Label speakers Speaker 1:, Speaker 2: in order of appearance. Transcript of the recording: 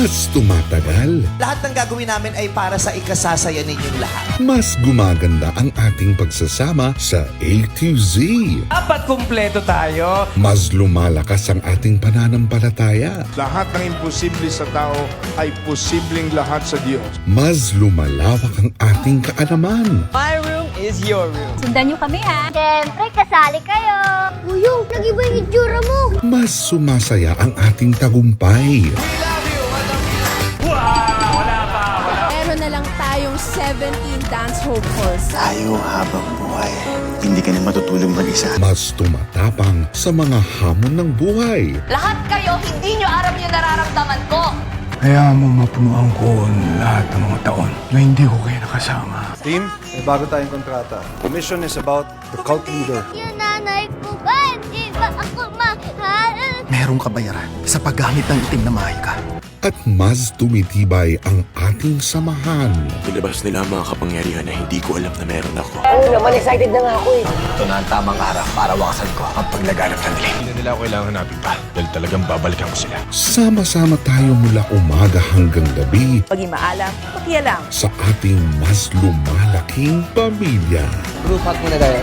Speaker 1: Mas tumatagal.
Speaker 2: Lahat ng gagawin namin ay para sa ikasasaya ninyong lahat.
Speaker 1: Mas gumaganda ang ating pagsasama sa A to Z.
Speaker 3: Dapat kumpleto tayo.
Speaker 1: Mas lumalakas ang ating pananampalataya.
Speaker 4: Lahat ng imposible sa tao ay posibleng lahat sa Diyos.
Speaker 1: Mas lumalawak ang ating kaalaman.
Speaker 3: My room is your room.
Speaker 5: Sundan niyo kami ha.
Speaker 6: Siyempre, kasali kayo. Uyong, nag-iba yung itsura mo.
Speaker 1: Mas sumasaya ang ating tagumpay.
Speaker 7: Meron na lang tayong 17 dance hall halls.
Speaker 8: Tayo habang buhay. Hindi ka na matutulog mag-isa.
Speaker 1: Mas tumatapang sa mga hamon ng buhay.
Speaker 5: Lahat kayo, hindi niyo aram yung nararamdaman ko.
Speaker 9: Kaya mo mapunuan ko lahat ng mga taon na hindi ko kayo nakasama.
Speaker 10: Team, may bago tayong kontrata. The mission is about the cult leader.
Speaker 6: Yung nanay ko ba? Di ba ako mahal?
Speaker 8: Merong kabayaran sa paggamit ng itim na mahika.
Speaker 1: At mas tumitibay ang ating samahan.
Speaker 11: Pinabas nila ang mga kapangyarihan na hindi ko alam na meron ako.
Speaker 3: Ito na ang tamang araw para wakasan ko ang
Speaker 11: Paglaganap ng dilim. Hindi nila ako kailangan hanapin pa dahil talagang babalikan ko sila.
Speaker 1: Sama-sama tayo mula umaga hanggang gabi
Speaker 7: Paging maalam, pakialam.
Speaker 1: sa ating mas lumalaking pamilya.
Speaker 2: Group hug muna tayo.